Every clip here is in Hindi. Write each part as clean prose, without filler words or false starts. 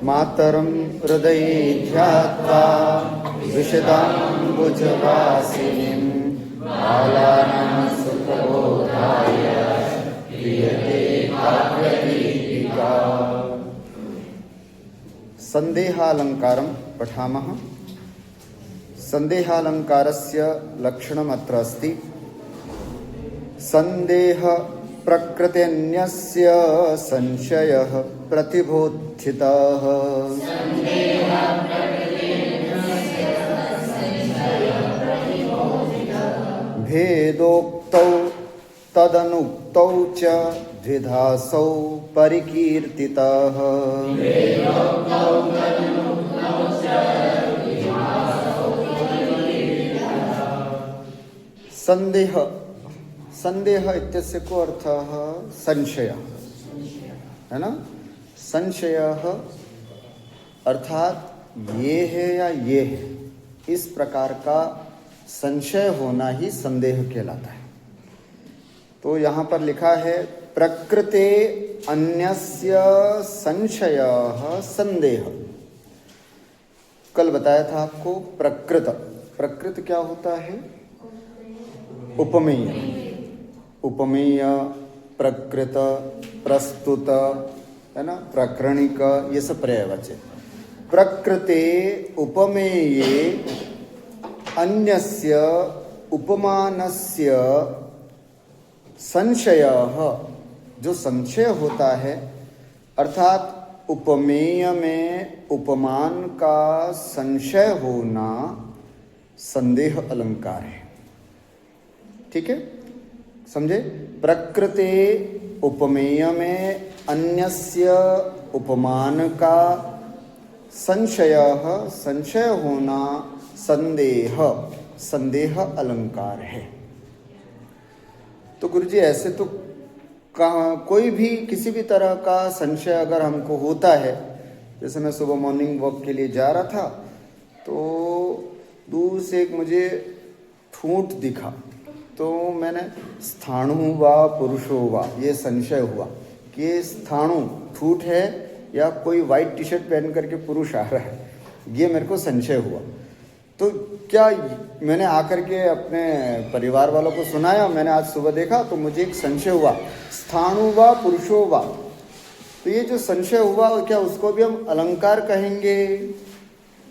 मातरं हृदये ध्यात्वा विशदाम्बुजवासिनीं बालानां सुखबोधाय क्रियते काव्यदीपिका। संदेहालंकारं पठामः। संदेहालंकारस्य लक्षणमत्र अस्ति। संदेह प्रकृतेऽन्यस्य संशयः प्रतिबोधितः। भेदोक्तौ तदनुक्तौ च द्विधासौ परिकीर्तितः। संदेह संदेह इत्यस्य को अर्थः संशय है ना। संशय अर्थात ये है या ये है, इस प्रकार का संशय होना ही संदेह कहलाता है। तो यहाँ पर लिखा है प्रकृते अन्यस्य संशयः संदेह। कल बताया था आपको प्रकृत प्रकृत क्या होता है? उपमेय, उपमेय, प्रकृत, प्रस्तुत है ना, प्रकरणिक, ये सब पर्यायवाची। प्रकृते उपमेये अन्यस्य उपमानस्य संशयः, जो संशय होता है अर्थात उपमेय में उपमान का संशय होना संदेह अलंकार है। ठीक है, समझे? प्रकृते उपमेय में अन्यस्य उपमान का संशयः, संशय होना संदेह, संदेह अलंकार है। तो गुरुजी ऐसे तो कोई भी किसी भी तरह का संशय अगर हमको होता है, जैसे मैं सुबह मॉर्निंग वॉक के लिए जा रहा था तो दूर से एक मुझे ठूंठ दिखा, तो मैंने स्थाणु वा पुरुषो वा, ये संशय हुआ कि ये स्थाणु ठूंठ है या कोई वाइट टी शर्ट पहन करके पुरुष आ रहा है, ये मेरे को संशय हुआ। तो क्या मैंने आकर के अपने परिवार वालों को सुनाया, मैंने आज सुबह देखा तो मुझे एक संशय हुआ, स्थाणु वा पुरुषो वा। तो ये जो संशय हुआ, क्या उसको भी हम अलंकार कहेंगे?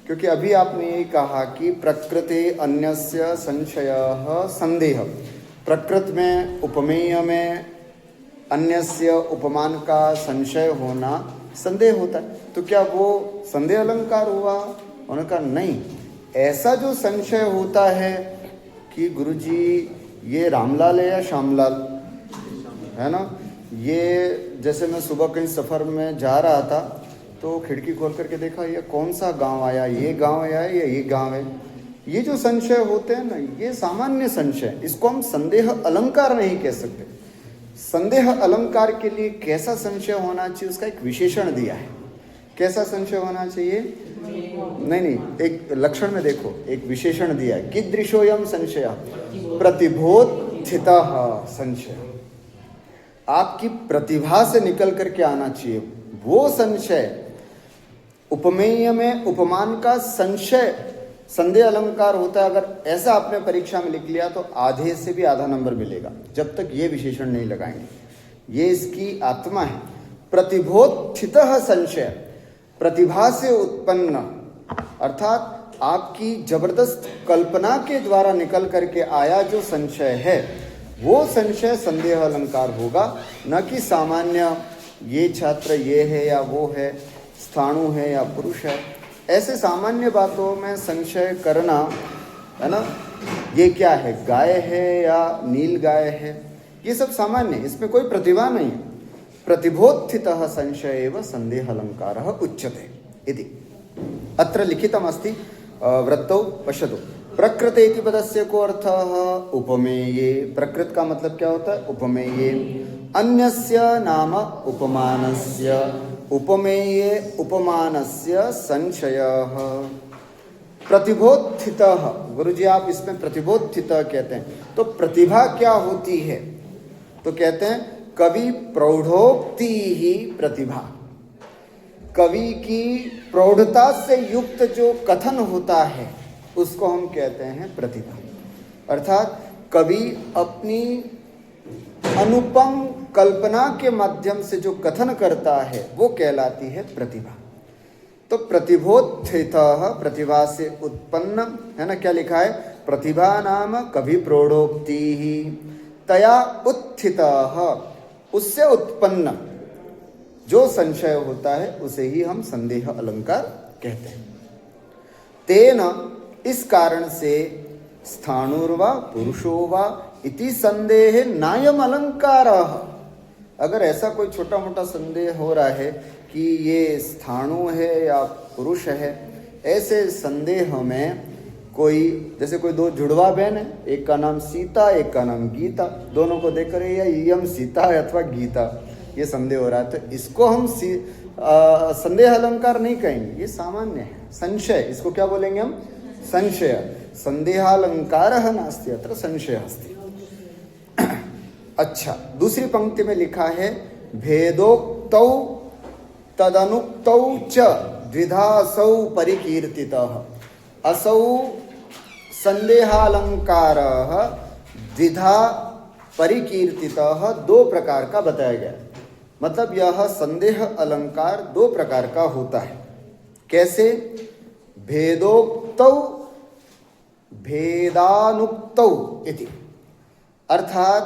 क्योंकि अभी आपने यही कहा कि प्रकृते अन्यस्य संशयः संदेह। प्रकृत में, उपमेय में अन्यस्य उपमान का संशय होना संदेह होता है। तो क्या वो संदेह अलंकार हुआ? उन्होंने कहा नहीं, ऐसा जो संशय होता है कि गुरुजी ये रामलाल है या श्यामलाल है ना। ये जैसे मैं सुबह कहीं सफ़र में जा रहा था तो खिड़की खोल करके देखा ये कौन सा गांव आया, ये गांव आया या ये गांव है। ये जो संशय होते हैं ना, ये सामान्य संशय, इसको हम संदेह अलंकार नहीं कह सकते। संदेह अलंकार के लिए कैसा संशय होना चाहिए, उसका एक विशेषण दिया है। कैसा संशय होना चाहिए? नहीं, एक लक्षण में देखो, एक विशेषण दिया है। कीदृशोऽयं संशय प्रतिबोधितः संशय। आपकी प्रतिभा से निकल करके आना चाहिए वो संशय। उपमेय में उपमान का संशय संदेह अलंकार होता है। अगर ऐसा आपने परीक्षा में लिख लिया तो आधे से भी आधा नंबर मिलेगा, जब तक ये विशेषण नहीं लगाएंगे। ये इसकी आत्मा है। प्रतिबोधितः संशय, प्रतिभा से उत्पन्न, अर्थात आपकी जबरदस्त कल्पना के द्वारा निकल करके आया जो संशय है, वो संशय संदेह अलंकार होगा, न कि सामान्य ये छात्र ये है या वो है, स्थाणु है या पुरुष है। ऐसे सामान्य बातों में संशय करना है ना, ये क्या है, गाय है या नील गाय है, ये सब सामान्य, इसमें कोई प्रतिभा नहीं। प्रतिबोधितः संशय एव संदेह अलंकारः उच्यते इति अत्र लिखितमस्ति। वृत्तौ पश्यतु। प्रकृते इति पदस्य को अर्थः उपमेये। प्रकृत का मतलब क्या होता है? उपमेये। अन्यस्य नाम उपमानस्य, उपमेये उपमानस्य संशयः। प्रतिबोधितः, गुरुजी आप इसमें प्रतिबोधितः कहते हैं, तो प्रतिभा क्या होती है? तो कहते हैं कवि प्रौढ़ोक्ति ही प्रतिभा। कवि की प्रौढ़ता से युक्त जो कथन होता है उसको हम कहते हैं प्रतिभा। अर्थात कवि अपनी अनुपम कल्पना के माध्यम से जो कथन करता है वो कहलाती है प्रतिभा। तो प्रतिभोत्थित, प्रतिभा से उत्पन्न, है ना, क्या लिखा है, प्रतिभा नाम कवि प्रौढ़ोक्ति ही तया उत्थित, उससे उत्पन्न जो संशय होता है उसे ही हम संदेह अलंकार कहते हैं। तेन, इस कारण से, स्थाणुर्वा पुरुषो वा इति संदेह नायम अलंकार। अगर ऐसा कोई छोटा मोटा संदेह हो रहा है कि ये स्थाणु है या पुरुष है, ऐसे संदेह में कोई, जैसे कोई दो जुड़वा बहन है, एक का नाम सीता एक का नाम गीता, दोनों को देखकर ये यम सीता है अथवा गीता, ये संदेह हो रहा है, तो इसको हम संदेह अलंकार नहीं कहेंगे, ये सामान्य है, संशय, इसको क्या बोलेंगे हम, संशय। संदेहालंकारः नास्ति अत्र संशयः अस्ति। अच्छा, दूसरी पंक्ति में लिखा है भेदोक्तौ तदनुक्तौ च द्विधासौ परिकीर्तितः। असौ संदेहालंकारः द्विधा परिकीर्तितः, दो प्रकार का बताया गया। मतलब यह संदेह अलंकार दो प्रकार का होता है। कैसे? भेदोक्तौ भेदानुक्तौ इति, अर्थात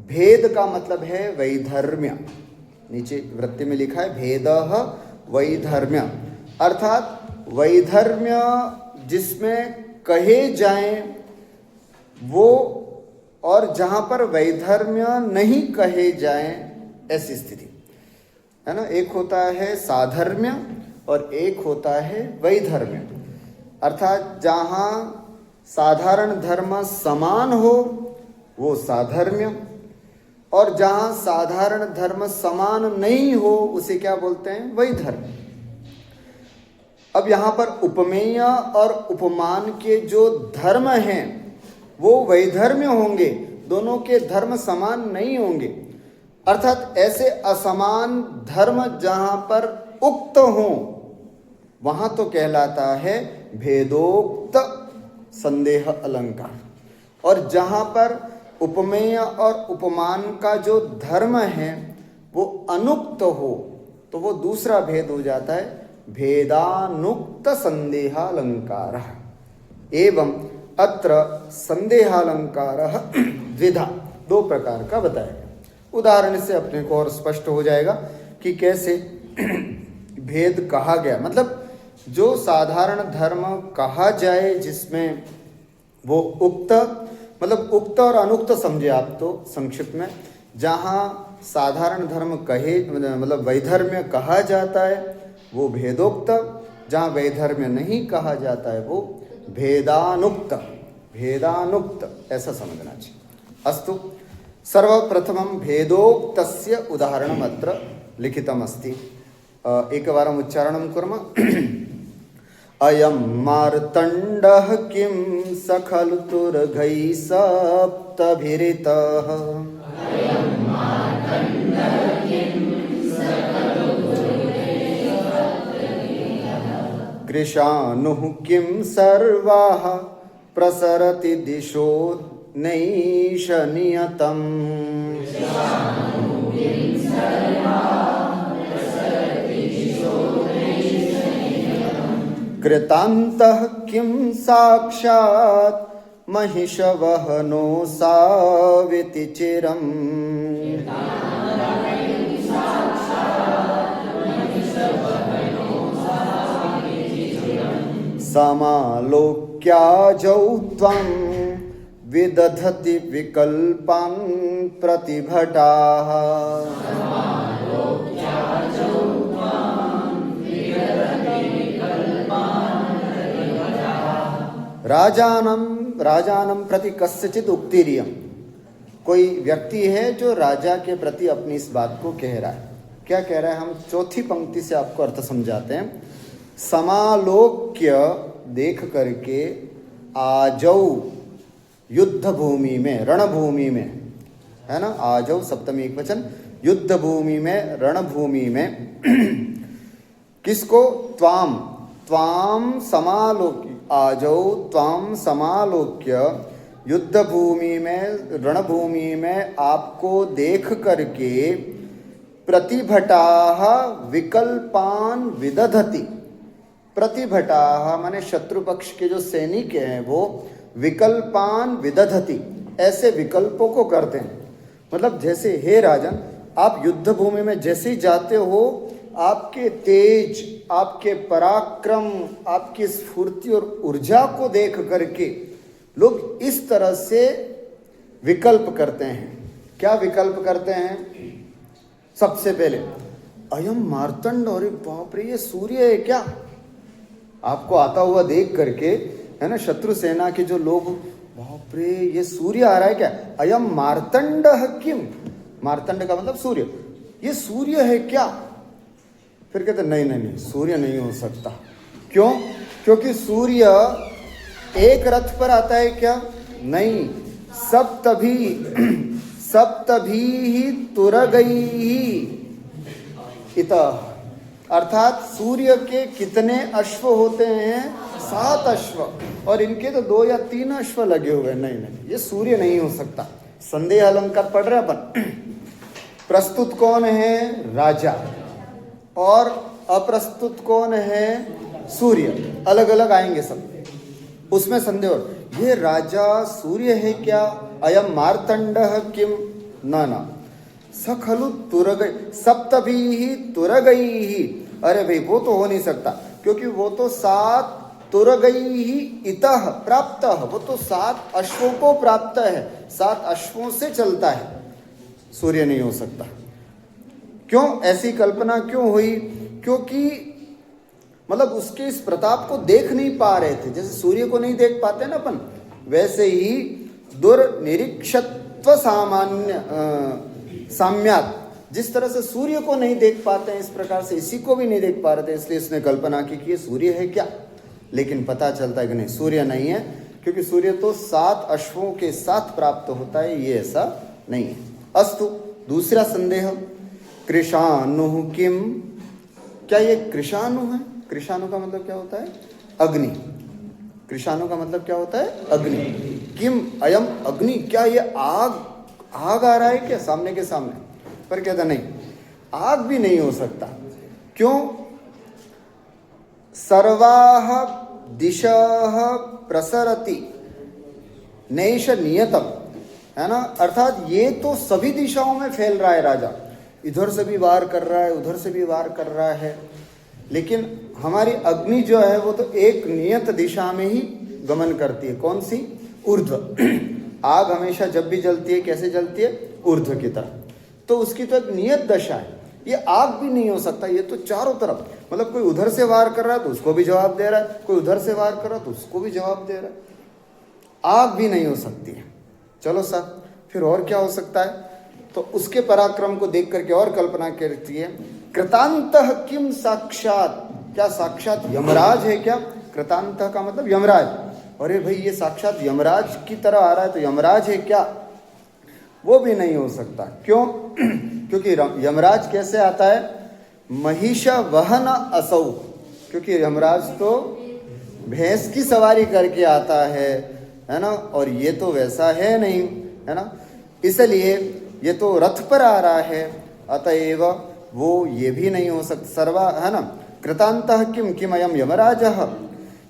भेद का मतलब है वैधर्म्य, नीचे वृत्ति में लिखा है भेदः वैधर्म्य, अर्थात वैधर्म्य जिसमें कहे जाएं वो, और जहां पर वैधर्म्य नहीं कहे जाएं, ऐसी स्थिति है ना। एक होता है साधर्म्य और एक होता है वैधर्म्य, अर्थात जहां साधारण धर्म समान हो वो साधर्म्य, और जहां साधारण धर्म समान नहीं हो उसे क्या बोलते हैं, वैधर्म्य। अब यहां पर उपमेय और उपमान के जो धर्म हैं वो वैधर्म्य होंगे, दोनों के धर्म समान नहीं होंगे। अर्थात ऐसे असमान धर्म जहां पर उक्त हो वहां तो कहलाता है भेदोक्त संदेह अलंकार, और जहां पर उपमेय और उपमान का जो धर्म है वो अनुक्त हो तो वो दूसरा भेद हो जाता है भेदानुक्त संदेहालंकार। एवं अत्र संदेहालंकार द्विधा, दो प्रकार का बताया गया। उदाहरण से अपने को और स्पष्ट हो जाएगा कि कैसे भेद कहा गया। मतलब जो साधारण धर्म कहा जाए जिसमें वो उक्त, मतलब उक्त और अनुक्त समझे आप तो संक्षिप्त में, जहाँ साधारण धर्म कहे मतलब वैधर्म्य कहा जाता है वो भेदोक्त, जहाँ वैधर्म्य नहीं कहा जाता है वो भेदानुक्त, भेदानुक्त ऐसा समझना चाहिए। अस्तु, सर्वप्रथमं भेदोक्तस्य उदाहरणम् अत्र लिखितम् अस्ति। एकवारम् उच्चारणं कुर्मः। अयं मार्तण्डः किं स खलु तुर्घैः सप्तभिरितः, कृशानुः किं सर्वाः प्रसरति दिशो नैष नियतम्, कृतान्तः किं साक्षात् महिषवहनो साविति चिरम्, समालोक्याजौ त्वं विदधति विकल्पान् प्रतिभटाः, राजानम प्रति कस्यचित् उक्तिरियम्। कोई व्यक्ति है जो राजा के प्रति अपनी इस बात को कह रहा है। क्या कह रहा है, हम चौथी पंक्ति से आपको अर्थ समझाते हैं। समालोक्य, देख करके, आजौ, युद्ध भूमि में, रणभूमि में, है ना, आजौ सप्तमी एक वचन, युद्ध भूमि में, रणभूमि में, किसको? त्वाम, त्वाम समालोक्य, आजौ त्वाम समालोक्य, युद्ध भूमि में, रणभूमि में आपको देख करके प्रतिभटाः विकल्पान विदधति। प्रतिभटाः माने शत्रु पक्ष के जो सैनिक हैं वो विकल्पान विदधति, ऐसे विकल्पों को करते हैं। मतलब जैसे हे राजन, आप युद्ध भूमि में जैसे ही जाते हो, आपके तेज, आपके पराक्रम, आपकी स्फूर्ति और ऊर्जा को देख करके लोग इस तरह से विकल्प करते हैं। क्या विकल्प करते हैं? सबसे पहले अयम मार्तंड, और बाप रे ये सूर्य है क्या? आपको आता हुआ देख करके, है ना, शत्रु सेना के जो लोग, बाप रे ये सूर्य आ रहा है क्या? अयम मार्तंड किम, मार्तंड का मतलब सूर्य, ये सूर्य है क्या? फिर कहते नहीं नहीं नहीं, सूर्य नहीं हो सकता। क्यों? क्योंकि सूर्य एक रथ पर आता है क्या? नहीं, सप्तभी ही तुरगई ही इतः, अर्थात सूर्य के कितने अश्व होते हैं? 7 अश्व, और इनके तो 2 या 3 अश्व लगे हुए हैं। नहीं नहीं, ये सूर्य नहीं हो सकता। संदेह अलंकार पढ़ रहे अपन। प्रस्तुत कौन है? राजा, और अप्रस्तुत कौन है? सूर्य। अलग अलग आएंगे सब, उसमें संदेह। ये राजा सूर्य है क्या? अयम मार्तंडः किम? न सखलु तुरगई, सप्तभी ही तुरगई ही। अरे भाई वो तो हो नहीं सकता, क्योंकि वो तो 7 तुरगई ही इतः प्राप्त, वो तो 7 अश्वों को प्राप्त है, 7 अश्वों से चलता है। सूर्य नहीं हो सकता। क्यों ऐसी कल्पना क्यों हुई? क्योंकि मतलब उसके इस प्रताप को देख नहीं पा रहे थे। जैसे सूर्य को नहीं देख पाते ना अपन, वैसे ही दुर्निरीक्षत्व सामान्य साम्यात, जिस तरह से सूर्य को नहीं देख पाते हैं, इस प्रकार से इसी को भी नहीं देख पा रहे थे। इसलिए इसने कल्पना की कि ये सूर्य है क्या। लेकिन पता चलता है कि नहीं, सूर्य नहीं है, क्योंकि सूर्य तो 7 अश्वों के साथ प्राप्त होता है, ये ऐसा नहीं है। अस्तु, दूसरा संदेह, कृशानु किम, क्या ये कृशानु है? कृशानु का मतलब क्या होता है? अग्नि। कृशानु का मतलब क्या होता है? अग्नि। किम अयम अग्नि, क्या ये आग आ रहा है क्या सामने के सामने? पर कहता नहीं, आग भी नहीं हो सकता। क्यों? सर्वाः दिशः प्रसरति नैष नियतम, है ना, अर्थात ये तो सभी दिशाओं में फैल रहा है। राजा इधर से भी वार कर रहा है, उधर से भी वार कर रहा है, लेकिन हमारी अग्नि जो है वो तो एक नियत दिशा में ही गमन करती है। कौन सी? ऊर्ध्व। आग हमेशा जब भी जलती है कैसे जलती है? ऊर्ध्व की तरफ। तो उसकी तो एक नियत दशा है। ये आग भी नहीं हो सकता, ये तो चारों तरफ, मतलब कोई उधर से वार कर रहा है तो उसको भी जवाब दे रहा है, कोई उधर से वार कर रहा है तो उसको भी जवाब दे रहा है। आग भी नहीं हो सकती है। चलो साहब, फिर और क्या हो सकता है? तो उसके पराक्रम को देख करके और कल्पना करती है, कृतांतः किम साक्षात, क्या साक्षात यमराज है क्या? कृतांतः का मतलब यमराज। अरे भाई ये साक्षात यमराज की तरह आ रहा है, तो यमराज है क्या? वो भी नहीं हो सकता। क्यों? क्योंकि यमराज कैसे आता है? महिष वहन असौ, क्योंकि यमराज तो भैंस की सवारी करके आता है ना, और ये तो वैसा है नहीं, है ना, इसलिए ये तो रथ पर आ रहा है, अतएव वो ये भी नहीं हो सकता। सर्वा, है ना, कृतांतः किम किम अयम यमराजः,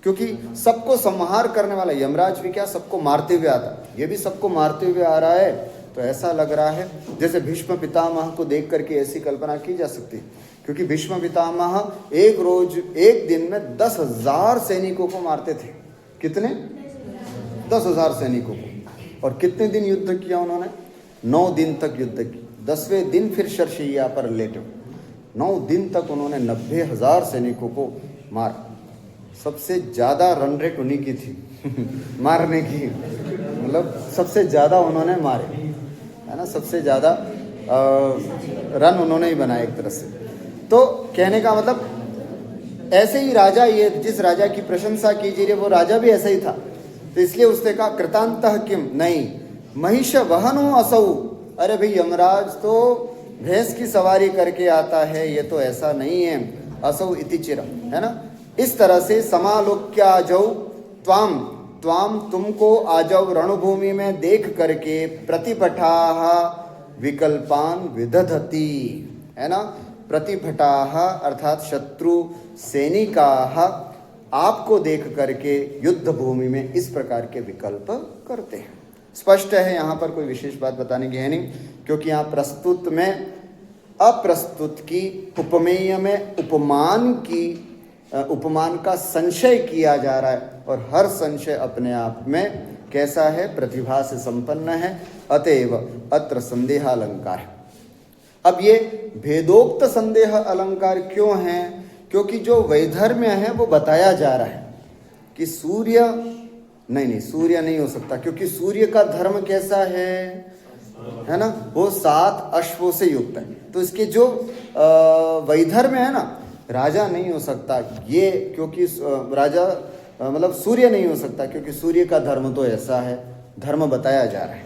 क्योंकि सबको संहार करने वाला यमराज भी क्या सबको मारते हुए आता, ये भी सबको मारते हुए आ रहा है। तो ऐसा लग रहा है जैसे भीष्म पितामह को देख करके ऐसी कल्पना की जा सकती है, क्योंकि भीष्म पितामह एक दिन में 10,000 सैनिकों को मारते थे। कितने? 10,000 सैनिकों को। और कितने दिन युद्ध किया उन्होंने? 9 दिन तक युद्ध की। 10वें दिन फिर शरशैया पर लेटे। 9 दिन तक उन्होंने 90,000 सैनिकों को मारा। सबसे ज़्यादा रन रेट उन्हीं की थी मारने की, मतलब सबसे ज़्यादा उन्होंने मारे, है ना, सबसे ज़्यादा रन उन्होंने ही बनाए एक तरह से। तो कहने का मतलब ऐसे ही राजा, ये जिस राजा की प्रशंसा की जा रही है वो राजा भी ऐसा ही था। तो इसलिए उसने कहा कृतांतः किम, नहीं, महिष वहनो असौ, अरे भाई यमराज तो भैंस की सवारी करके आता है, ये तो ऐसा नहीं है। असौ इति चिर, है ना। इस तरह से समालोक्याजौ त्वाम, त्वाम तुमको आजौ रणभूमि में देख करके प्रतिपठाः विकल्पान विदधति, है ना। प्रतिपठाः अर्थात शत्रु सैनिकाः आपको देख करके युद्ध भूमि में इस प्रकार के विकल्प करते हैं। स्पष्ट है, यहाँ पर कोई विशेष बात बताने की है नहीं, क्योंकि यहाँ प्रस्तुत में अप्रस्तुत की, उपमेय में उपमान की, उपमान का संशय किया जा रहा है, और हर संशय अपने आप में कैसा है, प्रतिभा से संपन्न है। अतएव अत्र संदेह अलंकार है। अब ये भेदोक्त संदेह अलंकार क्यों है? क्योंकि जो वैधर्म्य है वो बताया जा रहा है कि सूर्य नहीं, सूर्य नहीं हो सकता, क्योंकि सूर्य का धर्म कैसा है ना, वो 7 अश्वों से युक्त है। तो इसके जो वैधर्म्य है ना, राजा नहीं हो सकता ये, क्योंकि राजा मतलब सूर्य नहीं हो सकता, क्योंकि सूर्य का धर्म तो ऐसा है, धर्म बताया जा रहा है।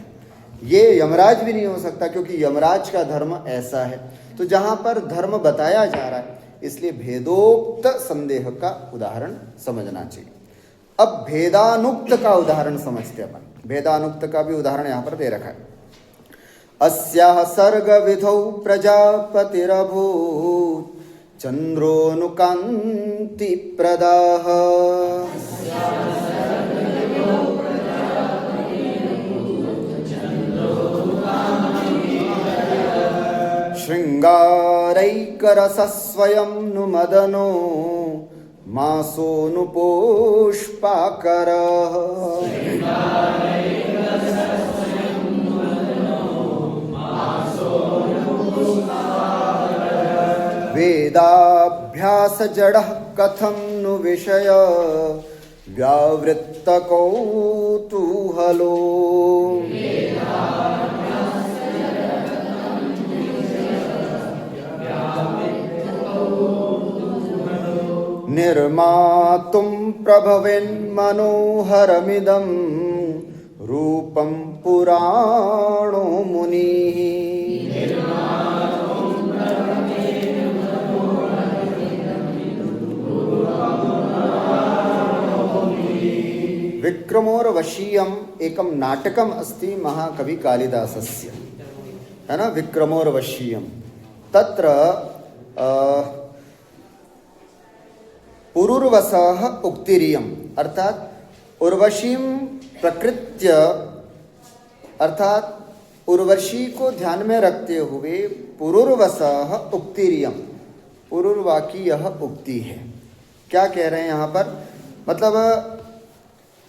ये यमराज भी नहीं हो सकता, क्योंकि यमराज का धर्म ऐसा है। तो जहाँ पर धर्म बताया जा रहा है, इसलिए भेदोक्त संदेह का उदाहरण समझना चाहिए। अब भेदानुक्त का उदाहरण समझते अपन। भेदानुक्त का भी उदाहरण यहाँ पर दे रखा है। अस्याः सर्ग विधौ प्रजापतिरभूत् चंद्रोनुकांति प्रदाः श्रृंगारैकरसः स्वयं नु मदनो मासोऽनुपोष्पाकरः वेदाभ्यासजडः कथं नु विषय व्यावृत्तकौतूहलो निर्मातुं प्रभवेन्मनोहरमिदं रूपं पुराणो मुनिः विक्रमोर्वशीयम् एकं नाटकम् अस्ति महाकवि कालिदासस्य, है ना। विक्रमोर्वशीयम् तत्र पुरुर्वसः उक्तिरियम्, अर्थात उर्वशीं प्रकृत्य, अर्थात उर्वशी को ध्यान में रखते हुए पुरुर्वसः उक्तिरियम्, पुरुर्वा की यह उक्ति है। क्या कह रहे हैं यहाँ पर? मतलब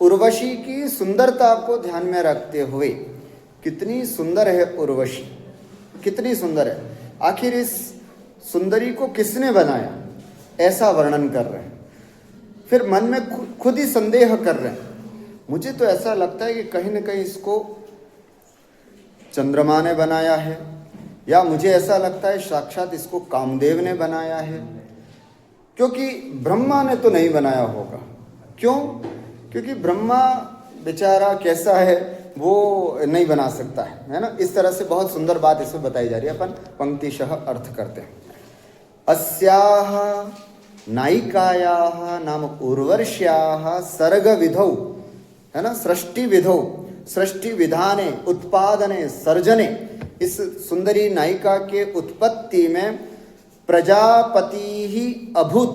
उर्वशी की सुंदरता को ध्यान में रखते हुए, कितनी सुंदर है उर्वशी, कितनी सुंदर है, आखिर इस सुंदरी को किसने बनाया, ऐसा वर्णन कर रहे हैं। फिर मन में खुद ही संदेह कर रहे हैं, मुझे तो ऐसा लगता है कि कहीं न कहीं इसको चंद्रमा ने बनाया है, या मुझे ऐसा लगता है साक्षात इसको कामदेव ने बनाया है, क्योंकि ब्रह्मा ने तो नहीं बनाया होगा। क्यों? क्योंकि ब्रह्मा बेचारा कैसा है, वो नहीं बना सकता है ना। इस तरह से बहुत सुंदर बात इसमें बताई जा रही है। अपन पंक्तिशः अर्थ करते हैं। अस्याः नायिकायाः नाम उर्वर्ष्याः सर्ग विधौ, है ना, सृष्टि विधौ, सृष्टि विधाने, उत्पादने, सर्जने, इस सुंदरी नायिका के उत्पत्ति में प्रजापति ही अभूत,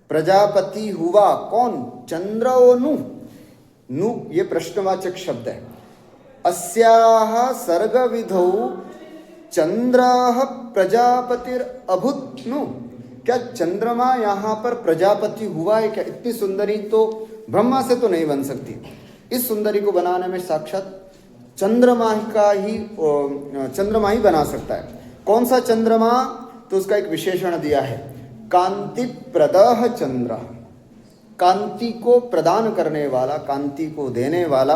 प्रजापति हुआ कौन? चंद्रोनु, नु ये प्रश्नवाचक शब्द है। अस्याः सर्ग विधौ चंद्रः प्रजापतिर अभूत नु, क्या चंद्रमा यहाँ पर प्रजापति हुआ है क्या? इतनी सुंदरी तो ब्रह्मा से तो नहीं बन सकती। इस सुंदरी को बनाने में साक्षात चंद्रमा ही बना सकता है। कौन सा चंद्रमा? तो उसका एक विशेषण दिया है, कांति प्रदः चंद्र, कांति को प्रदान करने वाला, कांति को देने वाला,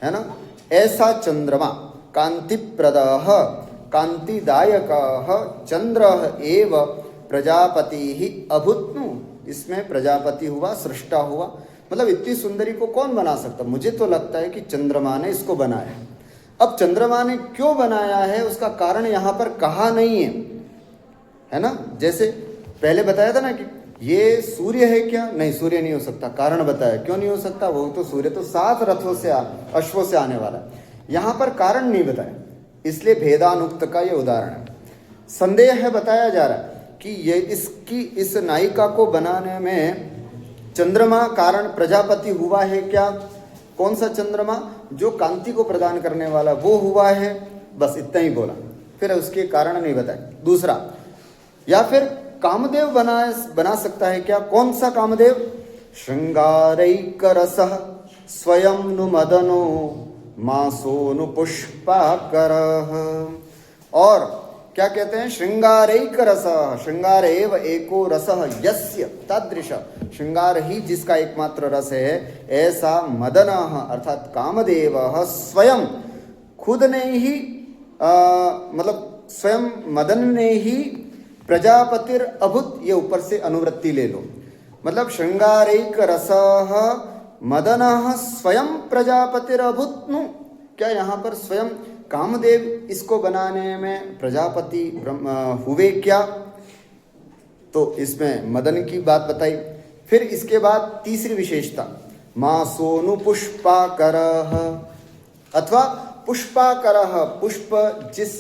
है ना, ऐसा चंद्रमा। कांति प्रदः, कांतिदायकः चंद्रः एव प्रजापति ही अभूत्नु, इसमें प्रजापति हुआ, सृष्टा हुआ। मतलब इतनी सुंदरी को कौन बना सकता? मुझे तो लगता है कि चंद्रमा ने इसको बनाया। अब चंद्रमा ने क्यों बनाया है उसका कारण यहाँ पर कहा नहीं है, है ना। जैसे पहले बताया था ना कि ये सूर्य है क्या? नहीं, सूर्य नहीं हो सकता। कारण बताया, क्यों नहीं हो सकता? वो तो सूर्य तो 7 रथों से अश्वों से आने वाला है। यहां पर कारण नहीं बताया, इसलिए भेदानुक्त का ये उदाहरण है। संदेह है बताया जा रहा है कि ये इस नायिका को बनाने में चंद्रमा कारण प्रजापति हुआ है क्या? कौन सा चंद्रमा? जो कांति को प्रदान करने वाला वो हुआ है। बस इतना ही बोला, फिर उसके कारण नहीं बताए। दूसरा, या फिर कामदेव बना सकता है क्या? कौन सा कामदेव? श्रृंगारैक रसः स्वयं नु मदनो मासो नु पुष्पाकरः। और क्या कहते हैं? श्रृंगारैक रसः, श्रृंगार एव एको रसः यस्य तादृश, श्रृंगार ही जिसका एकमात्र रस है, ऐसा मदनः अर्थात कामदेवः स्वयं खुद ने ही मतलब स्वयं मदन ने ही प्रजापतिर अभूत, ये ऊपर से अनुवृत्ति ले लो, मतलब श्रृंगारैक रसः मदनः स्वयं प्रजापतिर अभूत नु। क्या यहाँ पर स्वयं कामदेव इसको बनाने में प्रजापति हुए क्या? तो इसमें मदन की बात बताई। फिर इसके बाद तीसरी विशेषता, मासोनु पुष्पाकरः अथवा पुष्पाकरः, पुष्प जिस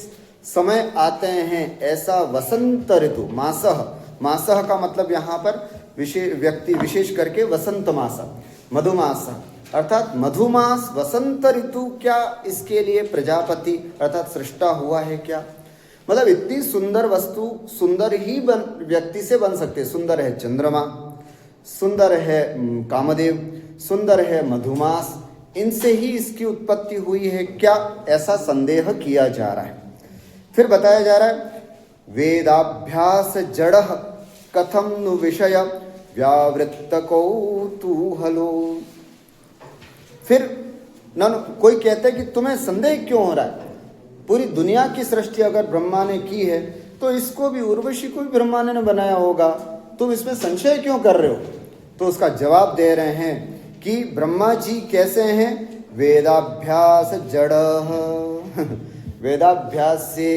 समय आते हैं ऐसा वसंत ऋतु। मासः, मासः का मतलब यहाँ पर व्यक्ति विशेष करके वसंत मास, मधुमास अर्थात मधुमास वसंत ऋतु, क्या इसके लिए प्रजापति अर्थात सृष्टा हुआ है क्या? मतलब इतनी सुंदर वस्तु सुंदर ही व्यक्ति से बन सकते। सुंदर है चंद्रमा, सुंदर है कामदेव, सुंदर है मधुमास, इनसे ही इसकी उत्पत्ति हुई है क्या? ऐसा संदेह किया जा रहा है। फिर बताया जा रहा है, वेदाभ्यास जड़ कथम नु विषय व्यावृत्त कौतूहलो। फिर कोई कहता है कि तुम्हें संदेह क्यों हो रहा है? पूरी दुनिया की सृष्टि अगर ब्रह्मा ने की है तो इसको भी, उर्वशी को भी ब्रह्मा ने बनाया होगा, तुम इसमें संशय क्यों कर रहे हो? तो उसका जवाब दे रहे हैं कि ब्रह्मा जी कैसे हैं? वेदाभ्यास जड़ वेदाभ्यास से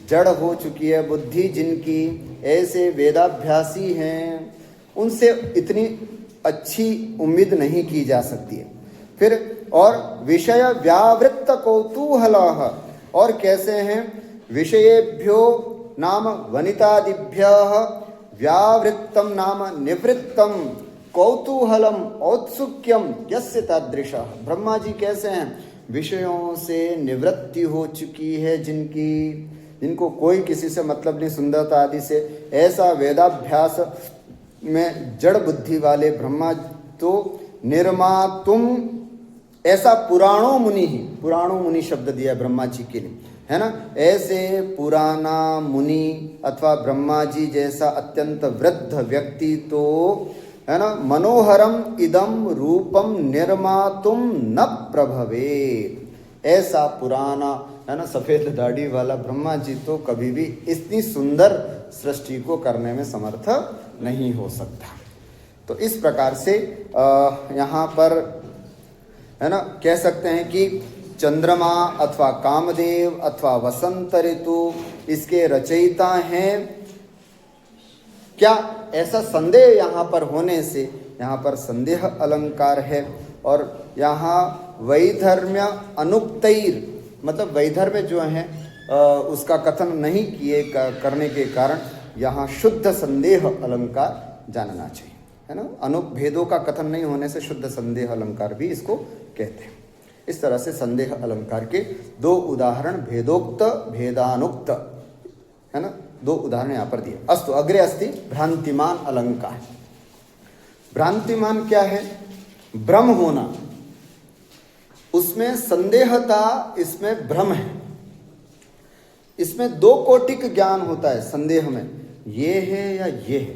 जड़ हो चुकी है बुद्धि जिनकी, ऐसे वेदाभ्यासी हैं, उनसे इतनी अच्छी उम्मीद नहीं की जा सकती है। फिर और विषय व्यावृत्त कौतूहलः, और कैसे हैं? विषयेभ्यो नाम वनितादिभ्यः व्यावृत्तम नाम निवृत्तम कौतूहलम औत्सुक्यम यस्य तादृशः। ब्रह्मा जी कैसे हैं? विषयों से निवृत्ति हो चुकी है जिनको कोई किसी से मतलब नहीं, सुंदरता आदि से, ऐसा वेदाभ्यास में जड़ बुद्धि वाले ब्रह्मा तो निर्मातुम, ऐसा पुराणों मुनि ही, पुराणों मुनि शब्द दिया ब्रह्मा जी के लिए, है ना? ऐसे पुराना मुनि अथवा ब्रह्मा जी जैसा अत्यंत वृद्ध व्यक्ति तो, है ना, मनोहरम इदम रूपम निर्मातुम न प्रभवे, ऐसा पुराना, है ना, सफेद दाढ़ी वाला ब्रह्मा जी तो कभी भी इतनी सुंदर सृष्टि को करने में समर्थ नहीं हो सकता। तो इस प्रकार से यहाँ पर, है ना, कह सकते हैं कि चंद्रमा अथवा कामदेव अथवा वसंत ऋतु इसके रचयिता हैं क्या? ऐसा संदेह यहाँ पर होने से यहाँ पर संदेह अलंकार है। और यहाँ वैधर्म्य अनुक्तैर, मतलब वैधर्म्य जो है उसका कथन नहीं किए करने के कारण यहाँ शुद्ध संदेह अलंकार जानना चाहिए, है ना। अनुभेदों का कथन नहीं होने से शुद्ध संदेह अलंकार भी इसको कहते हैं। इस तरह से संदेह अलंकार के दो उदाहरण, भेदोक्त भेदानुक्त, है ना, दो उदाहरण यहाँ पर दिए। अस्तु अग्रे अस्ति भ्रांतिमान अलंकार। भ्रांतिमान क्या है? भ्रम होना, उसमें संदेहता, इसमें भ्रम है। इसमें दो कोटिक ज्ञान होता है संदेह में, ये है या ये है,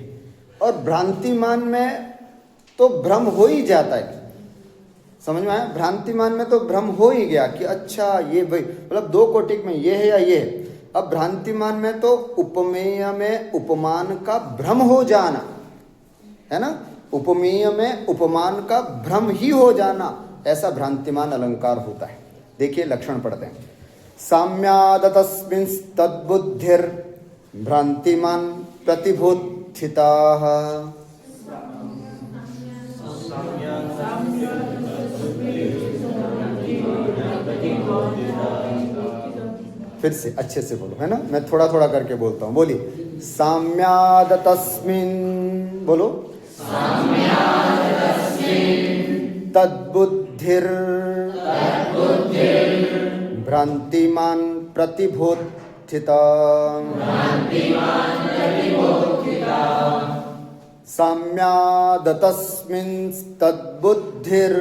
और भ्रांतिमान में तो भ्रम हो ही जाता है। समझ में आया? भ्रांतिमान में तो भ्रम हो ही गया कि अच्छा ये भाई, मतलब दो कोटिक में ये है या ये है। अब भ्रांतिमान में तो उपमेय में उपमान का भ्रम हो जाना, है ना, उपमेय में उपमान का भ्रम ही हो जाना, ऐसा भ्रांतिमान अलंकार होता है। देखिए लक्षण पढ़ते हैं। साम्यादतस्मिन् तद्बुद्धिर भ्रांतिमान प्रतिभूत तद्बुद्धिताः। फिर से अच्छे से बोलो, है ना, मैं थोड़ा थोड़ा करके बोलता हूँ, बोलिए। साम्याद तस्मिन्, बोलो। तद्बुद्धिर् भ्रांतिमान प्रतिबोधिता। साम्याद तस्मिन् तद्बुद्धिर्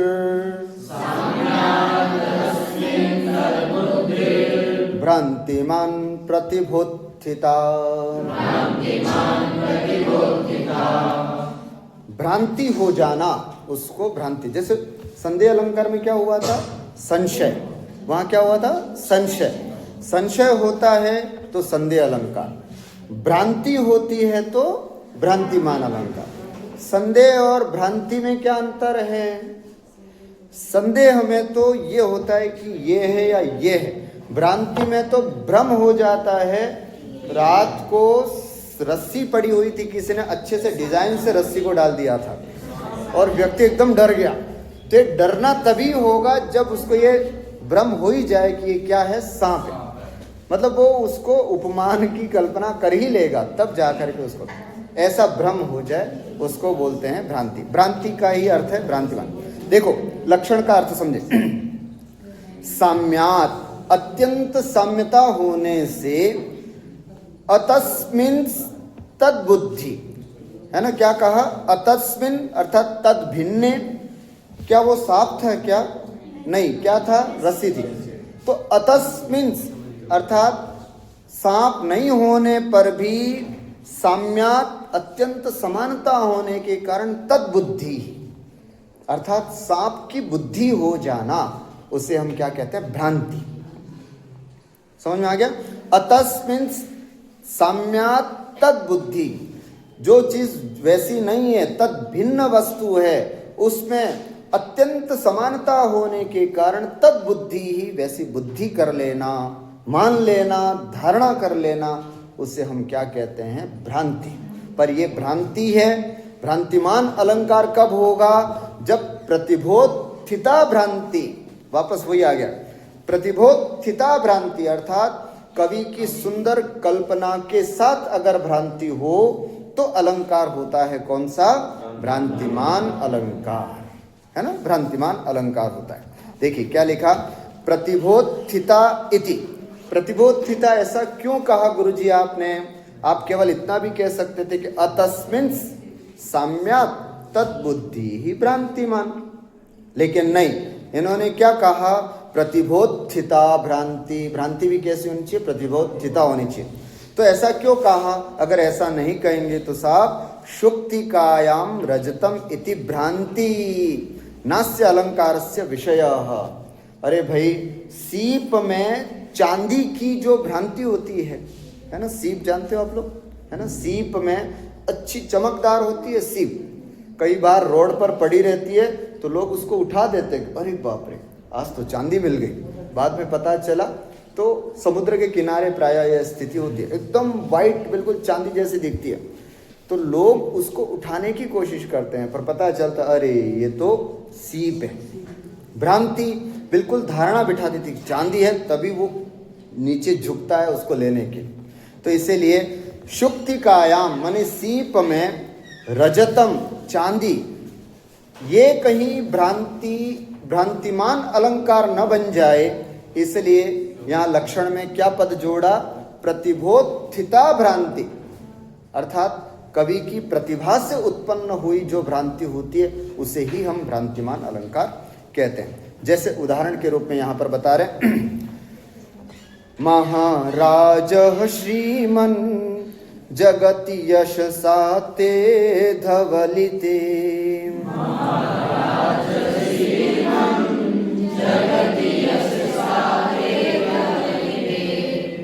भ्रांतिमान प्रतिबोधिता। भ्रांति हो जाना, उसको भ्रांति, जैसे संदेह अलंकार में क्या हुआ था? संशय। वहां क्या हुआ था? संशय। संशय होता है तो संदेह अलंकार, भ्रांति होती है तो भ्रांतिमान अलंकार। संदेह और भ्रांति में क्या अंतर है? संदेह में तो ये होता है कि ये है या ये है, भ्रांति में तो भ्रम हो जाता है। रात को रस्सी पड़ी हुई थी, किसी ने अच्छे से डिजाइन से रस्सी को डाल दिया था और व्यक्ति एकदम डर गया। तो डरना तभी होगा जब उसको ये भ्रम हो ही जाए कि ये क्या है? सांप है। मतलब वो उसको उपमान की कल्पना कर ही लेगा, तब जाकर के उसको ऐसा भ्रम हो जाए, उसको बोलते हैं भ्रांति। भ्रांति का ही अर्थ है भ्रांतिमान। देखो लक्षण का अर्थ समझे। साम्यात, अत्यंत साम्यता होने से, अतस्मिन् तद्बुद्धि, है ना, क्या कहा? अतस्मिन् अर्थात तद भिन्ने। क्या वो सांप था क्या? नहीं, क्या था? रस्सी थी। तो अतस्मिन् अर्थात सांप नहीं होने पर भी साम्यात, अत्यंत समानता होने के कारण तद्बुद्धि, अर्थात सांप की बुद्धि हो जाना, उसे हम क्या कहते हैं? भ्रांति। समझ में आ गया? अतस्मिन् साम्यात तद्बुद्धि, जो चीज वैसी नहीं है, तद भिन्न वस्तु है, उसमें अत्यंत समानता होने के कारण तद्बुद्धि ही वैसी बुद्धि कर लेना, मान लेना, धारणा कर लेना, उसे हम क्या कहते हैं? भ्रांति। पर ये भ्रांति है। भ्रांतिमान अलंकार कब होगा? जब प्रतिबोधिता भ्रांति, वापस वही आ गया, प्रतिबोधिता भ्रांति, अर्थात कवि की सुंदर कल्पना के साथ अगर भ्रांति हो तो अलंकार होता है कौन सा? भ्रांतिमान अलंकार, है ना, भ्रांतिमान अलंकार होता है। देखिए क्या लिखा? प्रतिबोधिता इति। प्रतिबोधिता ऐसा क्यों कहा गुरुजी आपने? आप केवल इतना भी कह सकते थे कि अतस्मिन् साम्यात् तद्बुद्धि ही भ्रांतिमान, लेकिन नहीं, इन्होंने क्या कहा? प्रतिबोधिता भ्रांति। भ्रांति भी कैसी होनी चाहिए? प्रतिबोधिता होनी चाहिए। तो ऐसा क्यों कहा? अगर ऐसा नहीं कहेंगे तो साहब, शुक्तिकायाम रजतम इति भ्रांति नास्य अलंकारस्य विषयः। अरे भाई, सीप में चांदी की जो भ्रांति होती है ना, सीप जानते हो आप लोग, है ना, सीप में अच्छी चमकदार होती है सीप, कई बार रोड पर पड़ी रहती है तो लोग उसको उठा देते हैं, अरे बाप रे आज तो चांदी मिल गई। बाद में पता चला तो समुद्र के किनारे प्राय यह स्थिति होती है, एकदम वाइट बिल्कुल चांदी जैसी दिखती है, तो लोग उसको उठाने की कोशिश करते हैं, पर पता चलता अरे ये तो सीप है। भ्रांति बिल्कुल धारणा बिठा देती चांदी है, तभी वो नीचे झुकता है उसको लेने के। तो इसीलिए शुक्तिकायाम माने सीप में रजतम चांदी, ये कहीं भ्रांतिमान अलंकार न बन जाए, इसलिए यहाँ लक्षण में क्या पद जोड़ा? प्रतिबोधिता भ्रांति, अर्थात कवि की प्रतिभा से उत्पन्न हुई जो भ्रांति होती है उसे ही हम भ्रांतिमान अलंकार कहते हैं। जैसे उदाहरण के रूप में यहाँ पर बता रहे, महाराज श्रीमन जगति यशसा ते धवलिते,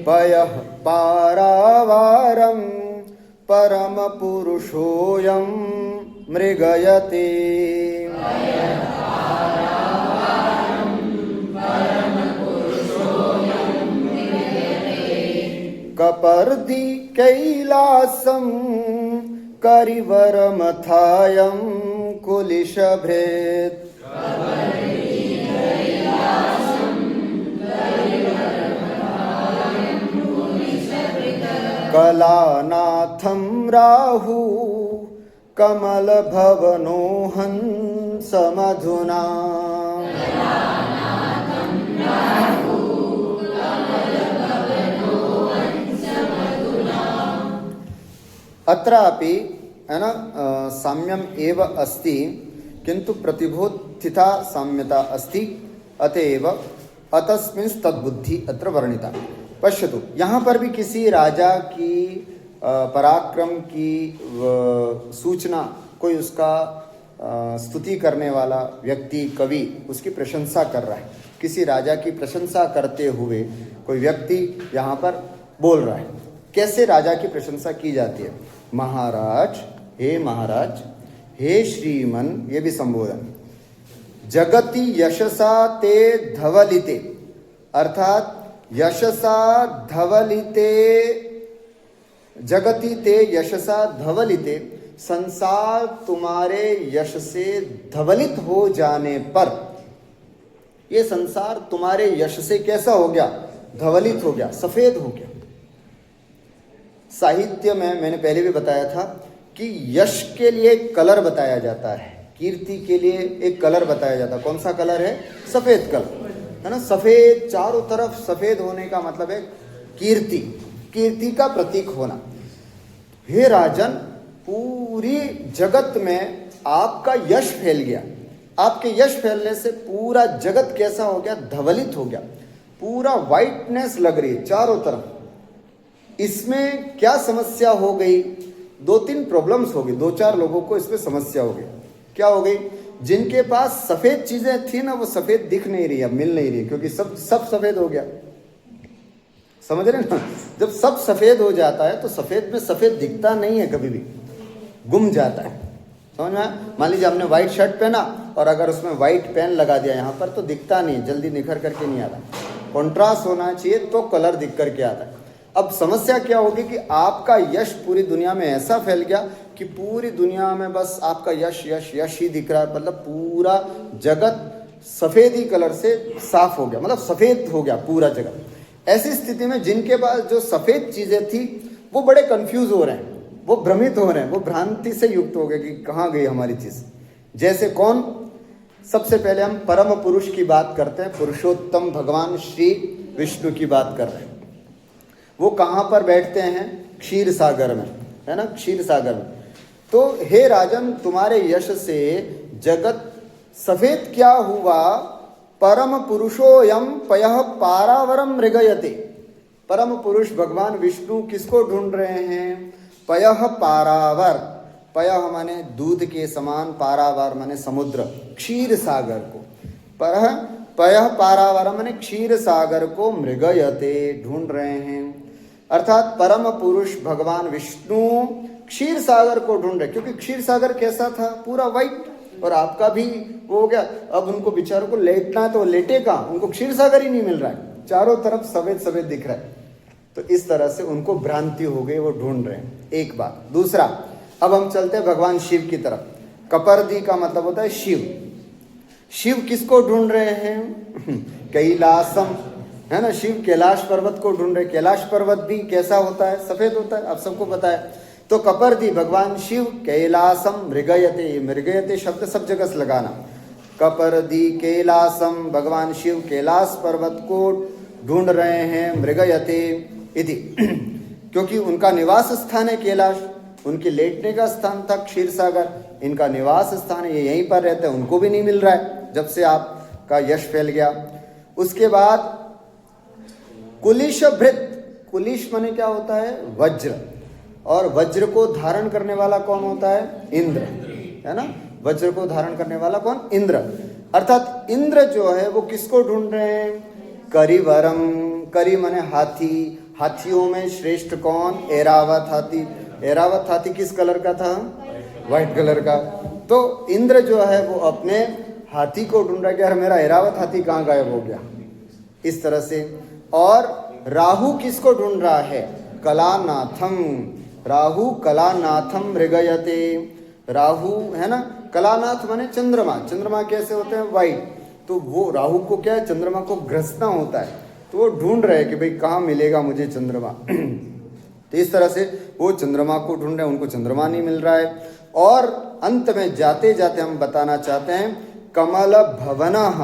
पयः पारावारं परम पुरुषोऽयं मृगयते। कपर्दी कैलासं करिवरमथायं कुलिशभृत् कलानाथं राहु कमलभवनो हंसमधुना। अत्रापि है ना साम्यम एव अस्ति किंतु प्रतिबोधिता साम्यता अस्ति अतएव अतस्मिन् तद्बुद्धि अत्र वर्णिता। पश्यतु, यहाँ पर भी किसी राजा की पराक्रम की सूचना, कोई उसका स्तुति करने वाला व्यक्ति, कवि उसकी प्रशंसा कर रहा है। किसी राजा की प्रशंसा करते हुए कोई व्यक्ति यहाँ पर बोल रहा है। कैसे राजा की प्रशंसा की जाती है? महाराज, हे श्रीमन, ये भी संबोधन। जगति यशसा ते धवलिते, अर्थात यशसा धवलिते, जगति ते यशसा धवलिते, संसार तुम्हारे यश से धवलित हो जाने पर, ये संसार तुम्हारे यश से कैसा हो गया? धवलित हो गया, सफेद हो गया। साहित्य में मैंने पहले भी बताया था कि यश के लिए एक कलर बताया जाता है, कीर्ति के लिए एक कलर बताया जाता है। कौन सा कलर है? सफेद कलर, है ना। सफेद, चारों तरफ सफेद होने का मतलब है कीर्ति, कीर्ति का प्रतीक होना। हे राजन, पूरी जगत में आपका यश फैल गया। आपके यश फैलने से पूरा जगत कैसा हो गया? धवलित हो गया, पूरा वाइटनेस लग रही है चारों तरफ। इसमें क्या समस्या हो गई? 2-3 प्रॉब्लम्स हो गई, 2-4 लोगों को इसमें समस्या हो गई। क्या हो गई? जिनके पास सफेद चीजें थी ना, वो सफेद दिख नहीं रही, अब मिल नहीं रही, क्योंकि सब सफेद हो गया। समझ रहे ना? जब सब सफेद हो जाता है तो सफेद में सफेद दिखता नहीं है, कभी भी गुम जाता है। समझ में? मान लीजिए आपने व्हाइट शर्ट पहना और अगर उसमें व्हाइट पेन लगा दिया यहाँ पर, तो दिखता नहीं, जल्दी निखर करके नहीं आता। कॉन्ट्रास्ट होना चाहिए तो कलर दिख करके आता है। अब समस्या क्या होगी कि आपका यश पूरी दुनिया में ऐसा फैल गया कि पूरी दुनिया में बस आपका यश यश यश ही दिख रहा है। मतलब पूरा जगत सफेदी कलर से साफ हो गया, मतलब सफेद हो गया पूरा जगत। ऐसी स्थिति में जिनके पास जो सफेद चीजें थी वो बड़े कंफ्यूज हो रहे हैं, वो भ्रमित हो रहे हैं, वो भ्रांति से युक्त हो गए कि कहाँ गई हमारी चीज। जैसे कौन? सबसे पहले हम परम पुरुष की बात करते हैं, पुरुषोत्तम भगवान श्री विष्णु की बात कर रहे हैं। वो कहाँ पर बैठते हैं? क्षीर सागर में, है ना, क्षीर सागर में। तो हे राजन, तुम्हारे यश से जगत सफेद क्या हुआ? परम पुरुषोयम पयः पारावरम मृगयते। परम पुरुष भगवान विष्णु किसको ढूंढ रहे हैं? पयः पारावर, पयः माने दूध के समान, पारावर माने समुद्र, क्षीर सागर को। पयः पारावर माने क्षीर सागर को मृगयते, ढूंढ रहे हैं। अर्थात परम पुरुष भगवान विष्णु क्षीर सागर को ढूंढ रहे, क्योंकि क्षीर सागर कैसा था? पूरा वाइट, और आपका भी वो हो गया। अब उनको बेचारों को लेटना है तो लेटे कहाँ? उनको क्षीर सागर ही नहीं मिल रहा है, चारों तरफ सफेद सफेद दिख रहा है। तो इस तरह से उनको भ्रांति हो गई, वो ढूंढ रहे हैं। एक बात। दूसरा, अब हम चलते हैं भगवान शिव की तरफ। कपर्दी का मतलब होता है शिव। शिव किसको ढूंढ रहे हैं? कैलासम, है ना। शिव कैलाश पर्वत को ढूंढ रहे। कैलाश पर्वत भी कैसा होता है? सफेद होता है, आप सबको पता है। तो कपर्दी भगवान शिव कैलासम मृगयते, मृगयते शब्द सब जगह से लगाना। कपर्दी कैलासम, भगवान शिव कैलाश पर्वत को ढूंढ रहे हैं, मृगयते इति, क्योंकि उनका निवास स्थान है कैलाश, उनके लेटने का स्थान था क्षीर सागर, इनका निवास स्थान है, ये यहीं पर रहते हैं। उनको भी नहीं मिल रहा है जब से आपका यश फैल गया। उसके बाद कुलिश भृत, कुलिश माने क्या होता है? वज्र, और वज्र को धारण करने वाला कौन होता है? इंद्र, है ना। वज्र को धारण करने वाला कौन? इंद्र। अर्थात इंद्र जो है वो किसको ढूंढ रहे हैं? करिवरम, करी माने हाथी, हाथियों में श्रेष्ठ कौन? ऐरावत हाथी। ऐरावत हाथी किस कलर का था? व्हाइट कलर का। तो इंद्र जो है वो अपने हाथी को ढूंढ रहा है कि यार मेरा ऐरावत हाथी कहाँ गायब हो गया, इस तरह से। और राहु किसको ढूंढ रहा है? कलानाथम, राहु कलानाथम मृगयते। राहु है ना, कलानाथ माने चंद्रमा। चंद्रमा कैसे होते हैं? वाइट। तो वो राहु को क्या है, चंद्रमा को ग्रसना होता है, तो वो ढूंढ रहे हैं कि भाई कहाँ मिलेगा मुझे चंद्रमा। तो इस तरह से वो चंद्रमा को ढूंढ रहे हैं, उनको चंद्रमा नहीं मिल रहा है। और अंत में जाते जाते हम बताना चाहते हैं कमल भवनः,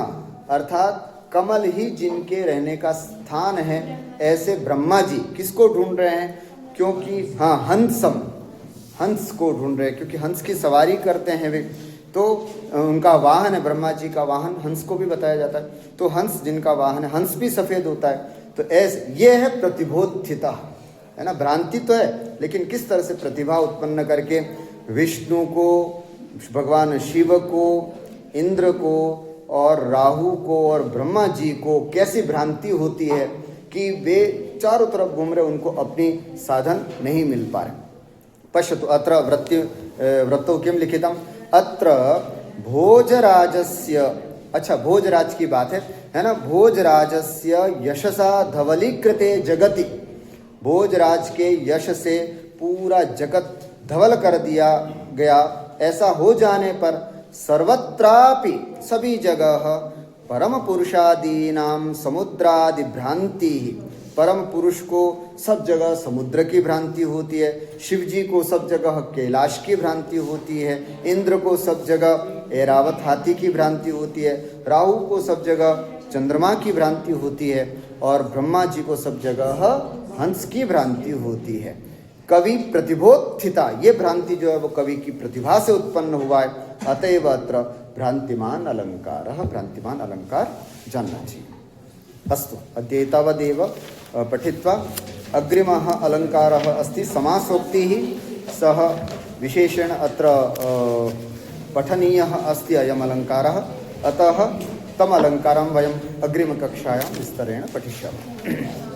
अर्थात कमल ही जिनके रहने का स्थान है, ऐसे ब्रह्मा जी किसको ढूंढ रहे हैं? क्योंकि हाँ, हंस को ढूंढ रहे हैं, क्योंकि हंस की सवारी करते हैं वे, तो उनका वाहन है, ब्रह्मा जी का वाहन हंस को भी बताया जाता है। तो हंस जिनका वाहन है, हंस भी सफ़ेद होता है। तो ऐसे ये है प्रतिबोधिता, है ना। भ्रांति तो है, लेकिन किस तरह से प्रतिभा उत्पन्न करके विष्णु को, भगवान शिव को, इंद्र को और राहु को और ब्रह्मा जी को कैसी भ्रांति होती है कि वे चारों तरफ घूम रहे, उनको अपनी साधन नहीं मिल पा रहे। पश्यतु अत्र वृत्तौ किं लिखितम्? अत्र भोजराजस्य, अच्छा भोजराज की बात है ना। भोजराजस्य यशसा धवलीकृते जगति, भोजराज के यश से पूरा जगत धवल कर दिया गया। ऐसा हो जाने पर सर्वत्रापि, सभी जगह, परम पुरुषादीनां समुद्रादि भ्रांति, परम पुरुष को सब जगह समुद्र की भ्रांति होती है, शिव जी को सब जगह कैलाश की भ्रांति होती है, इंद्र को सब जगह ऐरावत हाथी की भ्रांति होती है, राहु को सब जगह चंद्रमा की भ्रांति होती है, और ब्रह्मा जी को सब जगह हंस की भ्रांति होती है। कवि प्रतिबोधिता, ये भ्रांति जो है वो कवि की प्रतिभा से उत्पन्न हुआ है। अतएव अत्र भ्रांतिमान अलंकार, भ्रांतिमान अलंकार जानना चाहिए। अस्तु, अद्य एतावदेव पठित्वा अग्रिमः अलङ्कारः अस्ति समासोक्तिः। सः विशेषेण अत्र पठनीयः अस्ति अयम् अलङ्कारः। अतः तम् अलङ्कारं वयम् अग्रिमकक्षायां विस्तरेण पठिष्यामः।